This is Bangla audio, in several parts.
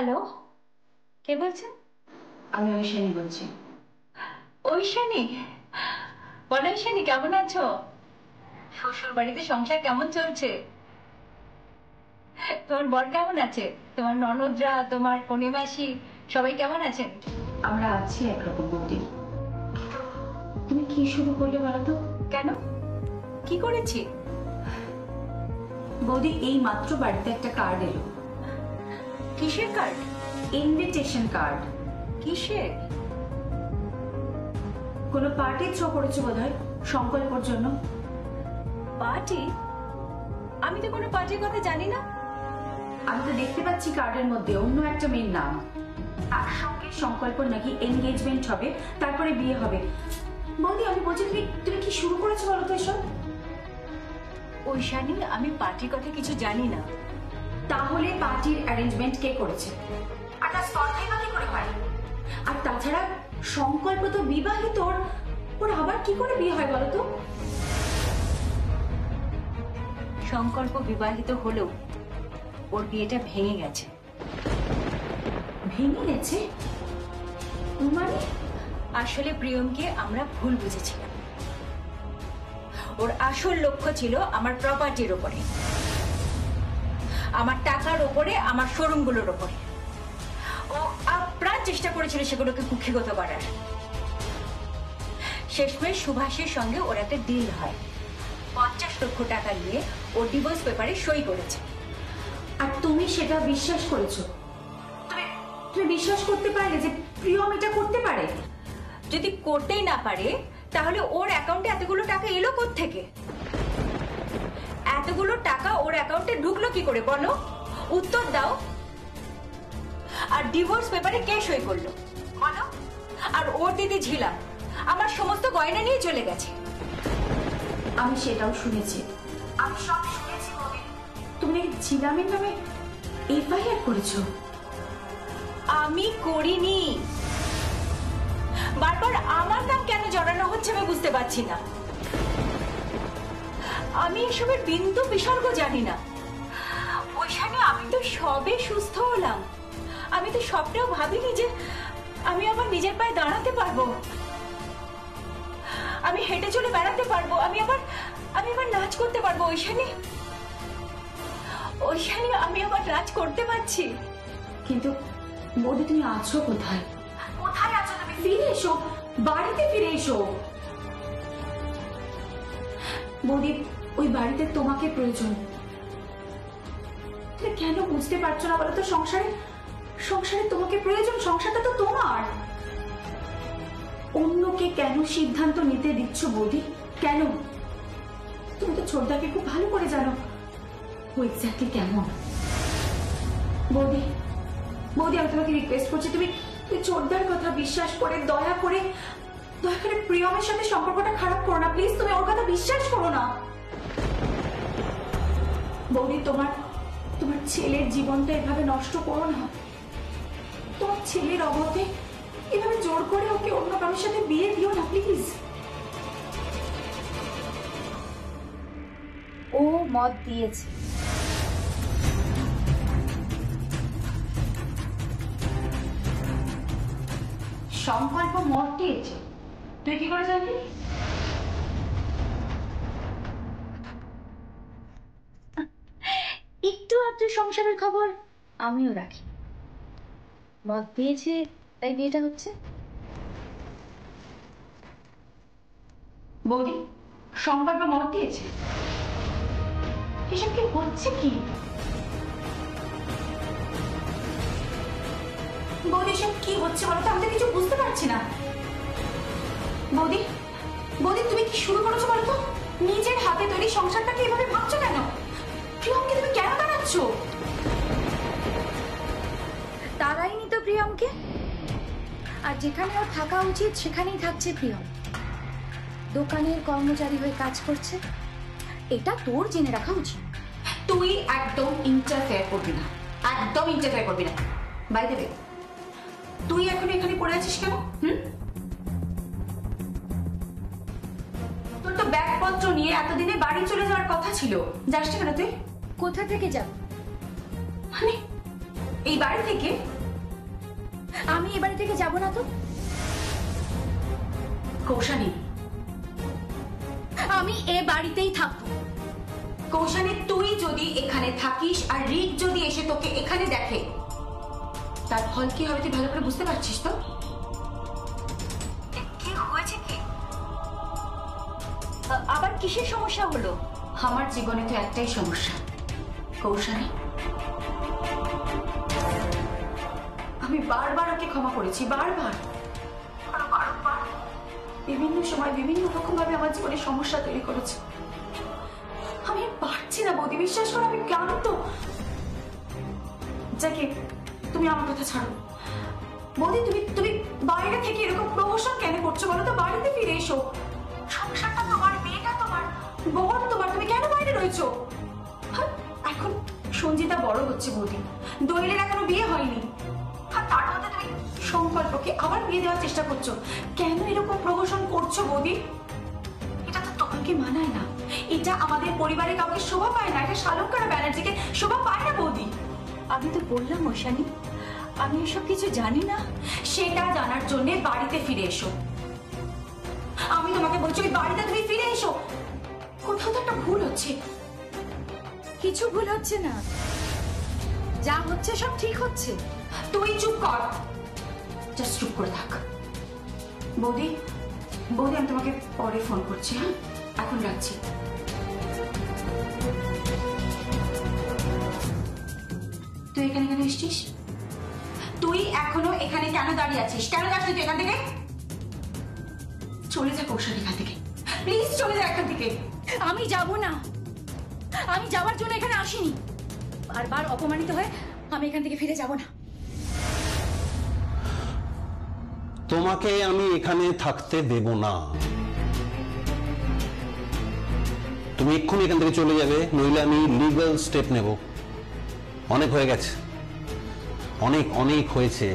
হ্যালো, কে বলছেন? আমি ঐশানী বলছি। ঐশানী? বলো ঐশানী, কেমন আছো? শ্বশুর বাড়িতে সংসার কেমন চলছে? তোমার বর কেমন আছে? তোমার ননদরা, তোমার কনিমাসি সবাই কেমন আছেন? আমরা আছি একরকম বৌদি। তুমি কি শুরু করলে বলো তো? কেন, কি করেছি? বৌদি, এই মাত্র বাড়িতে একটা কার্ড এলো। কিসের কার্ড? Invitation card. কিসের? কোনো পার্টি থ্রো করেছো বোধহয়, সংকল্পর জন্য। পার্টি? আমি তো কোনো পার্টির কথা জানি না। আমি তো দেখতে পাচ্ছি কার্ডের মধ্যে অন্য একটা মেয়ের নাম। একসঙ্গে সংকল্পর নাকি এনগেজমেন্ট হবে, তারপরে বিয়ে হবে। বৌদি, আমি বলছি তুমি কি শুরু করেছো বলো তো এসব? ঐশানী, আমি পার্টির কথা কিছু জানি না। তাহলে পার্টির অ্যারেঞ্জমেন্ট কে করেছে? আর তার স্পর্ধাই বা কি করে হয়? আর তাছাড়া সংকল্প তো বিবাহিত, ওর আবার কি করে বিয়ে হয় বলো তো? সংকল্প বিবাহিত হলেও ওর বিয়েটা ভেঙে গেছে। ভেঙে গেছে মানে? আসলে প্রিয়মকে আমরা ভুল বুঝেছিলাম। ওর আসল লক্ষ্য ছিল আমার প্রপার্টির ওপরে, আমার টাকার ওপরে, আমার শোরুমগুলোর ওপরে। ও আপ্রাণ চেষ্টা করেছিল সেগুলোকে কুক্ষিগত করার। শেষমেশ সুভাষের সঙ্গে ওর একটা ডিল হয়। 50 লক্ষ টাকা নিয়ে ও ডিভোর্স পেপারে সই করেছে। আর তুমি সেটা বিশ্বাস করেছো? তুমি বিশ্বাস করতে পারলে যে প্রিয়ম এটা করতে পারে? যদি করতেই না পারে তাহলে ওর অ্যাকাউন্টে এতগুলো টাকা এলো কোত্থেকে? এতগুলো টাকা ওর অ্যাকাউন্টে ঢুকলো কি করে বলো? উত্তর দাও। আর ডিভোর্স পেপারে কে সই করলো বলো? আর ওর দিদি ঝিলা আমার সমস্ত গয়না নিয়ে চলে গেছে। আমি সেটাও শুনেছি, আমি সব শুনেছি। তুমি ঝিলামের নামে এফআইআর করেছো? আমি করিনি। বারবার আমার নাম কেন জড়ানো হচ্ছে আমি বুঝতে পারছি না। আমি এসবের বিন্দু বিসর্গ জানি না। ওইখানে আমি তো সবে সুস্থ হলাম। আমি তো স্বপ্নেও ভাবিনি যে আমি আমার নিজের পায়ে দাঁড়াতে পারবো, আমি হেঁটে চলে বেড়াতে পারবো, আমি আবার নাচ করতে পারবো। ওইখানে আমি আবার নাচ করতে পারছি। কিন্তু বৌদি, তুমি আছো কোথায়? কোথায় আছো তুমি? ফিরে এসো, বাড়িতে ফিরে এসো। বৌদি, ওই বাড়িতে তোমাকে প্রয়োজন। তুমি কেন বুঝতে পারছো না বলো তো? সংসারে তোমাকে প্রয়োজন। সংসারটা তো তোমার। অন্যকে কেন সিদ্ধান্ত নিতে দিচ্ছ বৌদি? কেন? তুমি তো ছোটদাকে খুব ভালো করে জানো ও এক্স্যাক্টলি কেমন। বৌদি, আমি তোমাকে রিকোয়েস্ট করছি, তুমি ছোটদার কথা বিশ্বাস করে দয়া করে প্রিয়মের সাথে সম্পর্কটা খারাপ করো না প্লিজ। তুমি ওর কথা বিশ্বাস করো না। বৌদি, তোমার ছেলের জীবনটা এভাবে নষ্ট করো না। তোমার ছেলের অভাবে এভাবে জোর করে ওকে অন্য কারোর সাথে বিয়ে দিও না প্লিজ। ও মত দিয়েছে। সংকল্প মত দিয়েছে? তুই কি করে জানলি? একটু আধটু সংসারের খবর আমিও রাখি। মত দিয়েছে তাই বিয়েটা হচ্ছে। বৌদি, সংকল্প মত দিয়েছে? এসব কি হচ্ছে? কি বৌদি, এসব কি হচ্ছে বলো তো? আমি তো কিছু বুঝতে পারছি না। বৌদি, তুমি কি শুরু করেছো বলো তো? নিজের হাতে তৈরি সংসারটাকে এভাবে ভাবছো কেন? প্রিয়মকে তুমি কেন দাঁড়াচ্ছ? তারাইনি তো প্রিয়মকে। আর যেখানে ওর থাকা উচিত সেখানেই থাকছে প্রিয়ম। দোকানের কর্মচারী হয়ে কাজ করছে, এটা তোর জেনে রাখা উচিত। তুই একদম ইন্টারফেয়ার করবি না, একদম ইন্টারফেয়ার করবি না। বাই দ্য ওয়ে, তুই এখন এখানে পড়ে আছিস কেন? তোর তো ব্যাগপত্র নিয়ে এতদিনে বাড়ি চলে যাওয়ার কথা ছিল, যাস কেন তুই? কোথা থেকে যাব? মানে এই বাড়ি থেকে? আমি এই বাড়ি থেকে যাব না তো। কৌশানী, আমি এ বাড়িতেই থাকবো। কৌশানী, তুই যদি এখানে থাকিস আর রিক যদি এসে তোকে এখানে দেখে, তার ফল কি হবে তুই ভালো করে বুঝতে পারছিস তো? কি হয়েছে কি? আবার কিসের সমস্যা হলো? আমার জীবনে তো একটাই সমস্যা কৌশানী। আমি বারবার ওকে ক্ষমা করেছি, বারবার বিভিন্ন সময় বিভিন্ন রকম ভাবে আমার জীবনে সমস্যা তৈরি করেছে। আমি পারছি না বৌদি, বিশ্বাস করো আমি ক্লান্ত। যাকে তুমি আমার কথা ছাড়ো বৌদি, তুমি তুমি বাইরে থেকে এরকম প্রহসন কেন করছো বলো তো? বাড়িতে ফিরে এসো, সংসারটা তোমার, মেয়েটা তোমার, বোন তোমার, তুমি কেন বাইরে রয়েছো? এখন সঞ্জিতা বড় হচ্ছে বৌদি, দোয়েলের এখনো বিয়ে হয়নি, আর তার মধ্যে তুমি সংকল্পকে আবার বিয়ে দেওয়ার চেষ্টা করছো। কেন এরকম প্রহসন করছো বৌদি? এটা তো তোমাকে মানায় না, এটা আমাদের পরিবারে কাউকে শোভা পায় না, এটা শালঙ্কারা ব্যানার্জিকে শোভা পায় না বৌদি। আমি তো বললাম ঐশানী, আমি এসব কিছু জানি না। সেটা জানার জন্য বাড়িতে ফিরে এসো। আমি তোমাকে বলছি ওই বাড়িতে তুমি ফিরে এসো। কোথাও তো একটা ভুল হচ্ছে। কিছু ভুল হচ্ছে না, যা হচ্ছে সব ঠিক হচ্ছে। তুই চুপ কর, জাস্ট চুপ করে থাক। বৌদি, বৌদি আমি তোমাকে পরে ফোন করছি, হ্যাঁ এখন রাখছি। তুই এখানে কেন এসছিস? তুই এখনো এখানে কেন দাঁড়িয়ে আছিস? কেন যাচ্ছিস তুই এখান থেকে? চলে যা কৌশল এখান থেকে, প্লিজ চলে যা এখান থেকে। আমি যাব না, আমি যাওয়ার জন্য এখানে আসিনি। বারবার অপমানিত হয়ে আমি এখান থেকে ফিরে যাব না। তোমাকে আমি এখানে থাকতে দেব না। তুমি এক্ষুনি এখান থেকে চলে যাবে, নইলে আমি লিগ্যাল স্টেপ নেব। অনেক হয়ে গেছে, অনেক অনেক হয়েছে।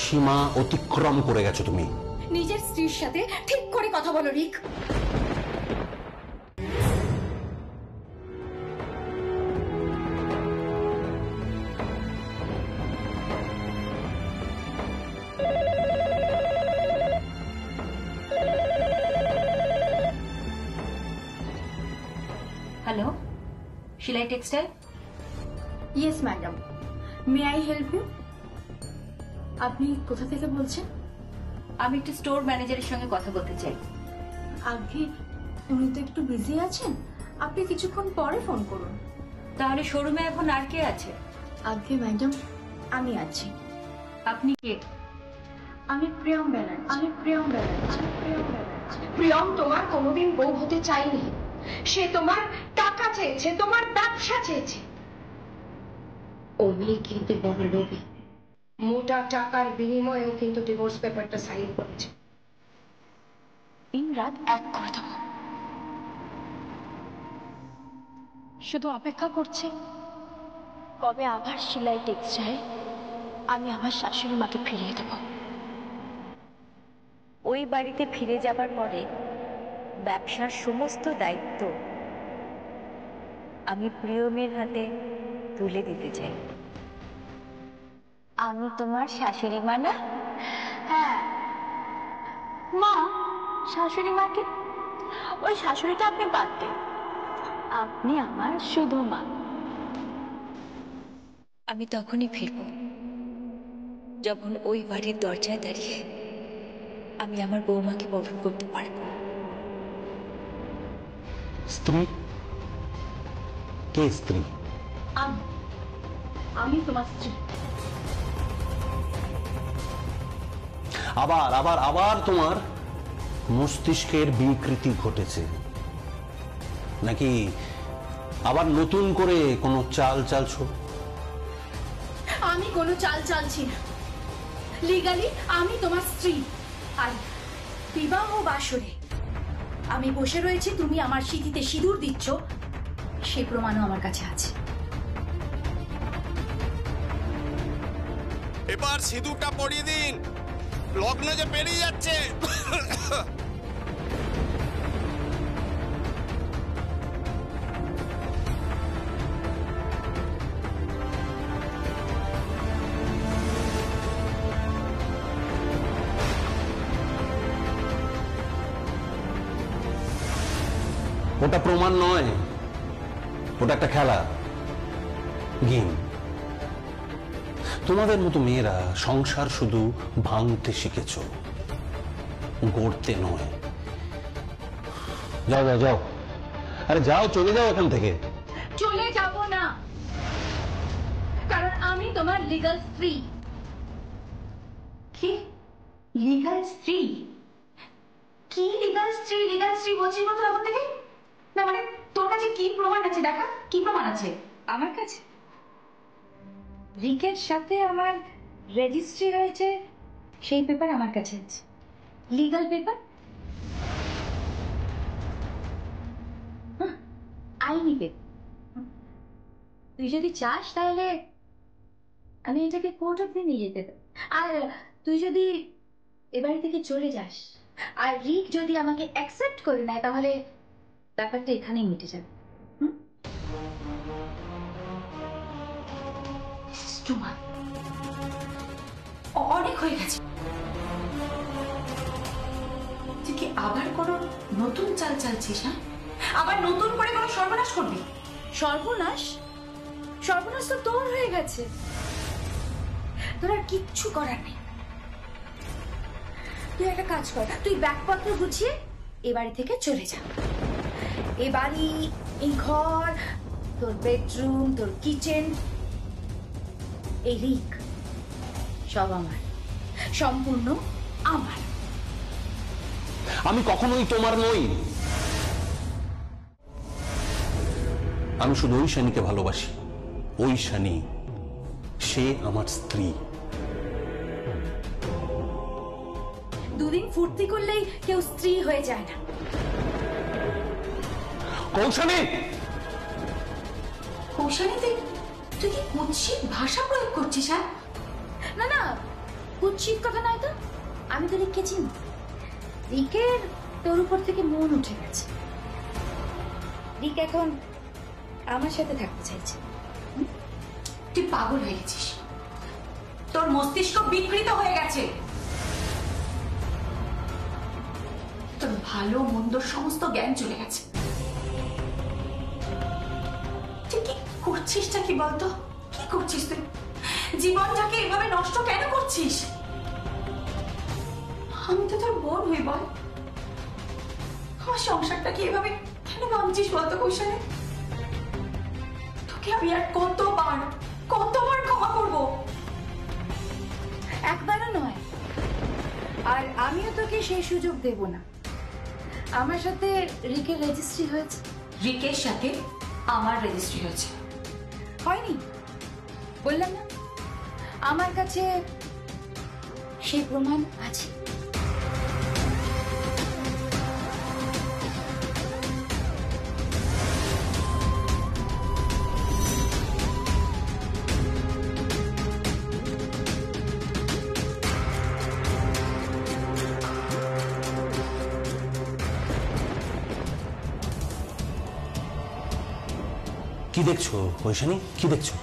সীমা অতিক্রম করে গেছো তুমি। নিজের স্ত্রীর সাথে ঠিক করে কথা বলো Rick. Hello, Shilai textile? Yes madam, may I help you? আপনি কোথা থেকে বলছেন? আমি একটু স্টোর ম্যানেজারের সঙ্গে কথা বলতে চাই। আগে উনি তো একটু বিজি আছেন, আপনি কিছুক্ষণ পরে ফোন করুন। তাহলে শোরুমে এখন আর কে আছে? আগে ম্যাডাম আমি আছি। আপনি কে? আমি প্রিয়ম ব্যানার্জি। প্রিয়ম তোমার কোনোদিন বউ হতে চাইনি, সে তোমার টাকা চেয়েছে, তোমার ব্যবসা চেয়েছে। ও মেয়ে কিন্তু বড় লোভী, মোটা টাকার বিনিময়েও কিন্তু ডিভোর্স পেপারটা সাইন করেছে। দিন রাত এক করে দেবো, শুধু অপেক্ষা করছে কবে আবার সেলাই টেক্সটাইল আমি আমার শাশুড়ি মাকে ফিরিয়ে দেবো। ওই বাড়িতে ফিরে যাবার পরে ব্যবসার সমস্ত দায়িত্ব আমি প্রিয়মের হাতে তুলে দিতে চাই। আমি তোমার শাশুড়ি মা না? হ্যাঁ মা, শাশুড়ি মাকে? ওই শাশুড়িটা আপনি বাদ দেন, আপনি আমার শুধু মা। আমি তখনই ফিরব যখন ওই বাড়ির দরজায় দাঁড়িয়ে আমি আমার বৌমাকে বরণ করতে পারব। স্ত্রী? কে স্ত্রী? আমি তোমার স্ত্রী। আবার আবার আবার তোমার মস্তিষ্কের বিকৃতি ঘটেছে নাকি? আবার নতুন করে কোনো চাল চালছো? আমি কোনো চাল চালছি না, লিগালি আমি তোমার স্ত্রী। আর বিবাহ বাসরে আমি বসে রয়েছি, তুমি আমার সিঁথিতে সিঁদুর দিচ্ছ, সে প্রমাণও আমার কাছে আছে। এবার সিঁদুরটা পরিয়ে দিন, লগ্ন যে পেরিয়ে যাচ্ছে। ওটা প্রমাণ নয়, ওটা একটা খেলা, গেম। তোমাদের মতো মেয়েরা সংসার শুধু ভাঙতে শিখেছ, গড়তে নয়। যাও যাও যাও, আরে যাও, চলে যাও এখান থেকে। চলে যাব না, কারণ আমি তোমার লিগ্যাল স্ত্রী। কি লিগ্যাল স্ত্রী? কি লিগ্যাল স্ত্রী? লিগ্যাল স্ত্রী বলছিস তো এখন থেকে? না মানে তোর কাছে কি প্রমাণ আছে? দেখা, কি প্রমাণ আছে আমার কাছে রিকের সাথে আমার রেজিস্ট্রি হয়েছে, সেই পেপার আমার কাছে আছে, লিগ্যাল পেপার, আইনি পেপার। তুই যদি চাস তাহলে আমি এটাকে কোর্ট অব্দি নিয়ে যেতে পারি। আর তুই যদি এ বাড়ি থেকে চলে যাস আর রিক যদি আমাকে অ্যাকসেপ্ট করে নেয়, তাহলে ব্যাপারটা এখানেই মিটে যাবে। তোমার অনেক হয়ে গেছে। তুই কি আবার কোনো নতুন চাল চালছিস? হ্যাঁ, আবার নতুন করে কোনো সর্বনাশ করবি? সর্বনাশ? সর্বনাশ তো তোর হয়ে গেছে, তোর আর কিচ্ছু করার নেই। তুই একটা কাজ কর, তুই ব্যাগপত্র গুছিয়ে এ বাড়ি থেকে চলে যা। এ বাড়ি, এই ঘর, তোর বেডরুম, তোর কিচেন, এই রিক, সব আমার, সম্পূর্ণ আমার। আমি কখনোই তোমার নই। আমি শুধু ওই শানিকে ভালোবাসি, ওই শানি, সে আমার স্ত্রী। দুদিন ফুর্তি করলেই কেউ স্ত্রী হয়ে যায় না। কৌশানী, কৌশানী, তুই কি কুৎসিত ভাষা প্রয়োগ করছিস? হ্যাঁ, না না, কুৎসিত কথা নয় তো। আমি তো রিককে চিনি, রিকের তোর উপর থেকে মন উঠে গেছে। রিক এখন আমার সাথে থাকতে চাইছে। তুই পাগল হয়ে গেছিস, তোর মস্তিষ্ক বিকৃত হয়ে গেছে। তোর ভালো মন্দ সমস্ত জ্ঞান চলে গেছে। তুই কি করছিসটা কি বলতো? কি করছিস তুই? জীবনটাকে এভাবে নষ্ট কেন করছিস? আমি তো তোর বোন হই, বল আমার সংসারটাকে এভাবে কেন ভাঙছিস বলতো কৌশলে? তোকে আমি আর কতবার ক্ষমা করবো? একবারও নয়, আর আমিও তোকে সেই সুযোগ দেব না। আমার সাথে রিকের রেজিস্ট্রি হয়েছে। রিকের সাথে আমার রেজিস্ট্রি হয়েছে? হয়নি, বললাম না, আমার কাছে সেই প্রমাণ আছে। কি দেখছো কৌশানী, কি দেখছো?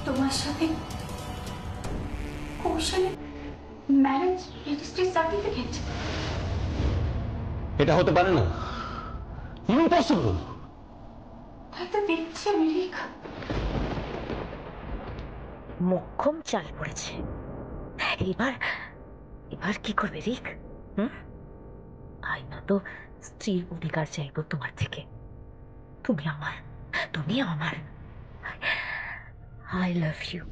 তোমার সাথে কৌশলে ম্যারেজ রেজিস্ট্রি সার্টিফিকেট? এটা হতে পারে না, ইম্পসিবল। তাই তো দেখছি আমি, রিক। মোক্ষম চাল পড়েছে। এবার এবার কি করবে রিক? আইনত স্ত্রীর অধিকার চাইব তোমার থেকে। তুমি আমার, তুমি আমার। I love you.